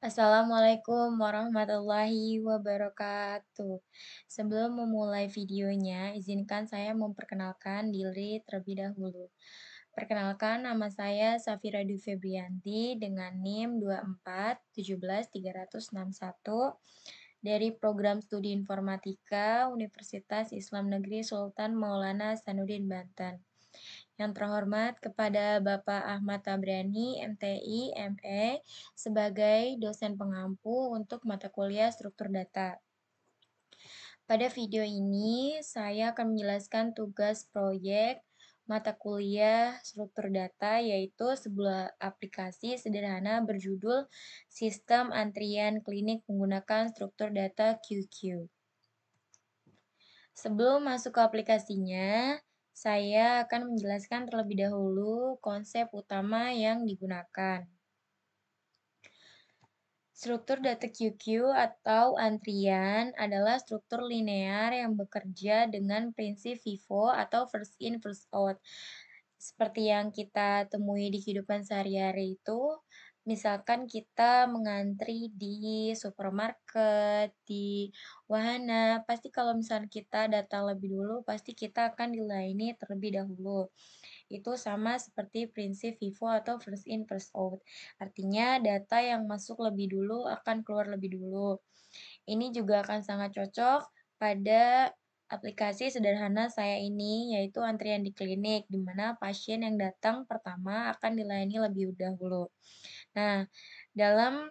Assalamualaikum warahmatullahi wabarakatuh. Sebelum memulai videonya, izinkan saya memperkenalkan diri terlebih dahulu. Perkenalkan, nama saya Safira Dwi Febrianti dengan NIM 2417361 dari Program Studi Informatika Universitas Islam Negeri Sultan Maulana Hasanuddin Banten. Yang terhormat kepada Bapak Ahmad Tabrani, MTI, ME, sebagai dosen pengampu untuk mata kuliah struktur data. Pada video ini, saya akan menjelaskan tugas proyek mata kuliah struktur data, yaitu sebuah aplikasi sederhana berjudul Sistem Antrian Klinik Menggunakan Struktur Data QQ. Sebelum masuk ke aplikasinya, saya akan menjelaskan terlebih dahulu konsep utama yang digunakan. Struktur data QQ atau antrian adalah struktur linear yang bekerja dengan prinsip FIFO atau first in first out. Seperti yang kita temui di kehidupan sehari-hari itu, misalkan kita mengantri di supermarket, di wahana, pasti kalau misalnya kita datang lebih dulu, pasti kita akan dilayani terlebih dahulu. Itu sama seperti prinsip FIFO atau first in first out. Artinya data yang masuk lebih dulu akan keluar lebih dulu. Ini juga akan sangat cocok pada aplikasi sederhana saya ini, yaitu antrian di klinik, di mana pasien yang datang pertama akan dilayani lebih dahulu. Nah, dalam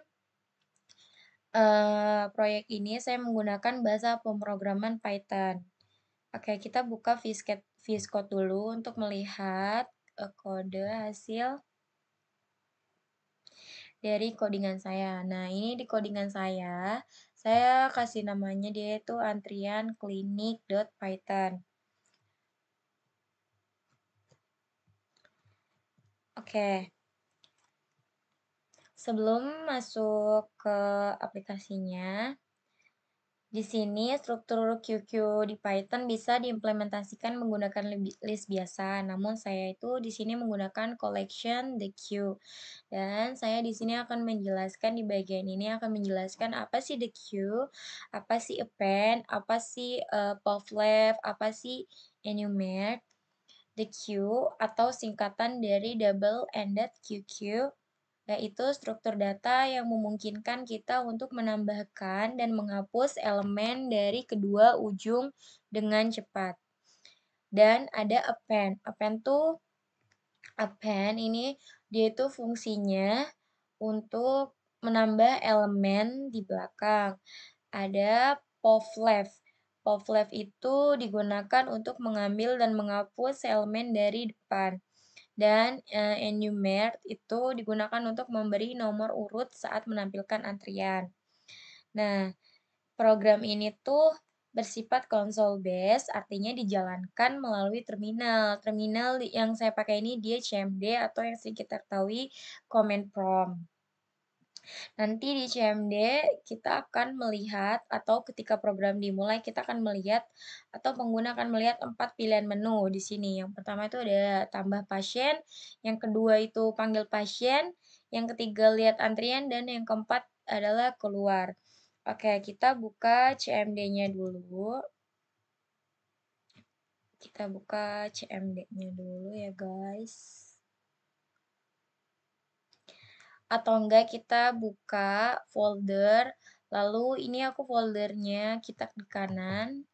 proyek ini saya menggunakan bahasa pemrograman Python. Oke, kita buka VS Code dulu untuk melihat kode hasil dari codingan saya. Nah, ini di codingan saya kasih namanya dia itu antrian klinik.python. Oke, sebelum masuk ke aplikasinya, di sini struktur QQ di Python bisa diimplementasikan menggunakan list biasa, namun saya itu di sini menggunakan collection the queue. Dan saya di sini akan menjelaskan di bagian ini akan menjelaskan apa sih the queue, apa sih append, apa sih pov left, apa sih enumerate. The queue atau singkatan dari double ended QQ yaitu struktur data yang memungkinkan kita untuk menambahkan dan menghapus elemen dari kedua ujung dengan cepat. Dan ada append. Append ini dia itu fungsinya untuk menambah elemen di belakang. Ada povleft. Povleft itu digunakan untuk mengambil dan menghapus elemen dari depan. Dan enumerate itu digunakan untuk memberi nomor urut saat menampilkan antrian. Nah, program ini tuh bersifat console based, artinya dijalankan melalui terminal. Terminal yang saya pakai ini dia CMD atau yang sering kita ketahui command prompt. Nanti di CMD kita akan melihat atau ketika program dimulai kita akan melihat atau pengguna akan melihat 4 pilihan menu di sini. Yang pertama itu ada tambah pasien, yang kedua itu panggil pasien, yang ketiga lihat antrian, dan yang keempat adalah keluar. Oke, kita buka CMD-nya dulu. Kita buka CMD-nya dulu ya guys. Atau enggak kita buka folder, lalu ini aku foldernya kita klik kanan.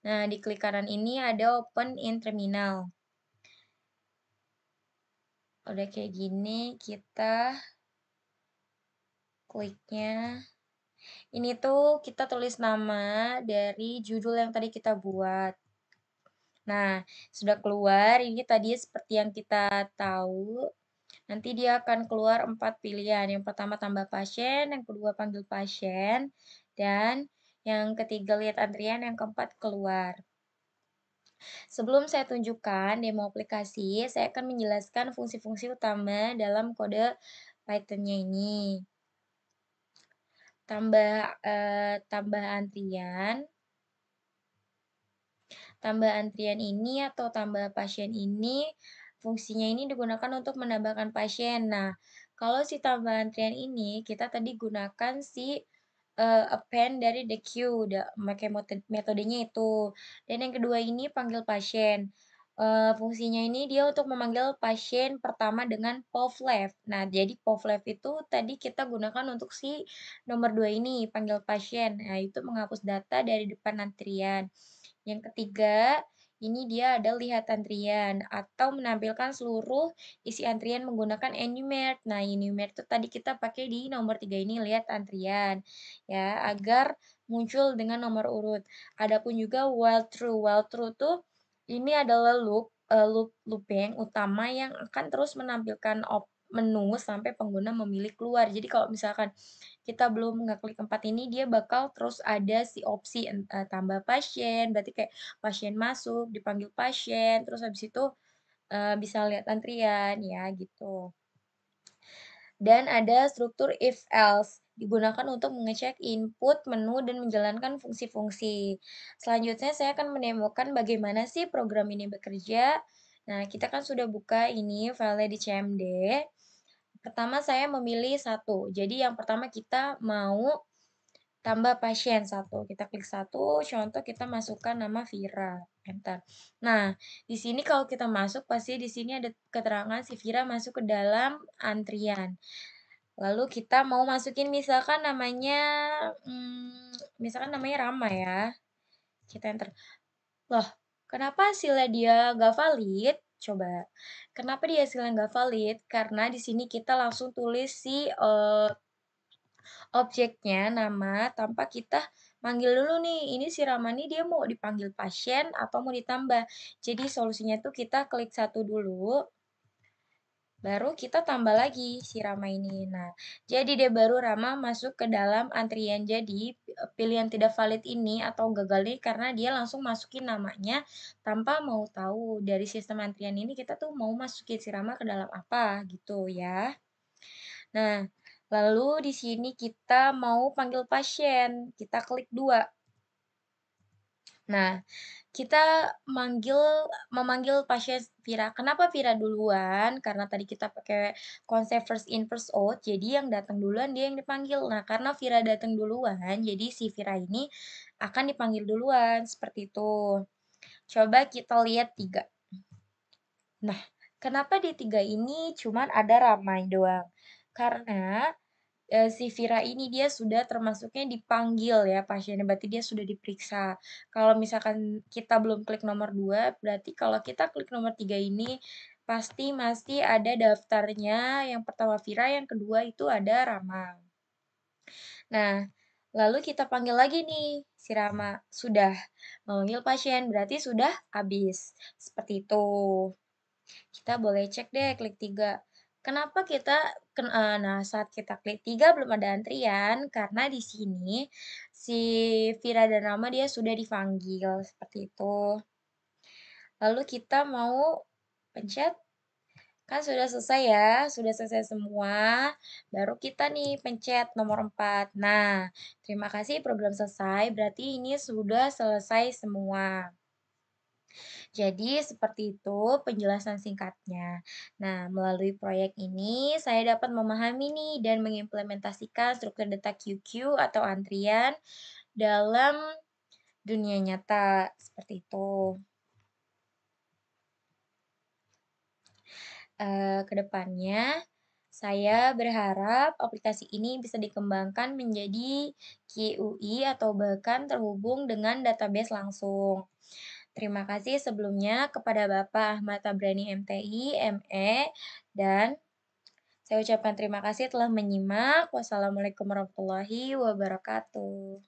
Nah, di klik kanan ini ada open in terminal. Udah kayak gini, kita kliknya. Ini tuh kita tulis nama dari judul yang tadi kita buat. Nah, sudah keluar, ini tadi seperti yang kita tahu. Nanti dia akan keluar 4 pilihan. Yang pertama tambah pasien, yang kedua panggil pasien, dan yang ketiga lihat antrian, yang keempat keluar. Sebelum saya tunjukkan demo aplikasi, saya akan menjelaskan fungsi-fungsi utama dalam kode Python-nya ini. Tambah antrian. Tambah antrian ini atau tambah pasien ini, fungsinya ini digunakan untuk menambahkan pasien. Nah, Kalau si tambah antrian ini, kita tadi gunakan si, append dari the queue, pakai metodenya itu. Dan yang kedua ini panggil pasien. Fungsinya ini dia untuk memanggil pasien pertama dengan povleft. Nah, jadi povleft itu tadi kita gunakan untuk si nomor 2 ini, panggil pasien. Nah, itu menghapus data dari depan antrian. Yang ketiga, ini dia ada lihat antrian atau menampilkan seluruh isi antrian menggunakan enumerate. Nah, enumerate itu tadi kita pakai di nomor 3 ini, lihat antrian, ya, agar muncul dengan nomor urut. Adapun juga while true. While true tuh ini adalah looping utama yang akan terus menampilkan menu sampai pengguna memilih keluar. Jadi kalau misalkan kita belum ngeklik 4 ini, dia bakal terus ada si opsi tambah pasien, berarti kayak pasien masuk, dipanggil pasien, terus habis itu, bisa lihat antrian, ya gitu. Dan ada struktur if else, digunakan untuk mengecek input menu dan menjalankan fungsi-fungsi. Selanjutnya saya akan menemukan bagaimana sih program ini bekerja. Nah, kita kan sudah buka ini filenya di CMD. Pertama saya memilih satu. Jadi yang pertama kita mau tambah pasien satu. Kita klik satu, contoh kita masukkan nama Vira, enter. Nah, di sini kalau kita masuk pasti di sini ada keterangan si Vira masuk ke dalam antrian. Lalu kita mau masukin misalkan namanya, misalkan namanya Rama ya, kita enter. Loh, kenapa hasilnya dia nggak valid? Coba, kenapa dia hasilnya nggak valid? Karena di sini kita langsung tulis si, objeknya, nama, tanpa kita manggil dulu nih, ini si Rama nih dia mau dipanggil pasien atau mau ditambah. Jadi solusinya tuh kita klik satu dulu, baru kita tambah lagi si Rama ini. Nah, jadi deh baru Rama masuk ke dalam antrian. Jadi, pilihan tidak valid ini atau gagal ini karena dia langsung masukin namanya tanpa mau tahu dari sistem antrian ini kita tuh mau masukin si Rama ke dalam apa gitu ya. Nah, lalu di sini kita mau panggil pasien, kita klik 2. Nah, kita memanggil pasien Vira. Kenapa Vira duluan? Karena tadi kita pakai konsep first in first out, jadi yang datang duluan dia yang dipanggil. Nah, karena Vira datang duluan, jadi si Vira ini akan dipanggil duluan, seperti itu. Coba kita lihat 3. Nah, kenapa di 3 ini cuman ada Ramai doang? Karena si Vira ini dia sudah termasuknya dipanggil ya pasiennya, berarti dia sudah diperiksa. Kalau misalkan kita belum klik nomor 2, berarti kalau kita klik nomor 3 ini, pasti masih ada daftarnya, yang pertama Vira, yang kedua itu ada Rama. Nah, lalu kita panggil lagi nih si Rama, sudah memanggil pasien, berarti sudah habis, seperti itu. Kita boleh cek deh klik 3. Kenapa kita nah saat kita klik 3 belum ada antrian, karena di sini si Vira dan Rama dia sudah dipanggil, seperti itu. Lalu kita mau pencet, kan sudah selesai ya, sudah selesai semua, baru kita nih pencet nomor 4. Nah, terima kasih program selesai, berarti ini sudah selesai semua. Jadi seperti itu penjelasan singkatnya. Nah, melalui proyek ini saya dapat memahami nih dan mengimplementasikan struktur data QQ atau antrian dalam dunia nyata, seperti itu. Ke depannya saya berharap aplikasi ini bisa dikembangkan menjadi QUI atau bahkan terhubung dengan database langsung. Terima kasih sebelumnya kepada Bapak Ahmad Tabrani MTI, ME, dan saya ucapkan terima kasih telah menyimak. Wassalamualaikum warahmatullahi wabarakatuh.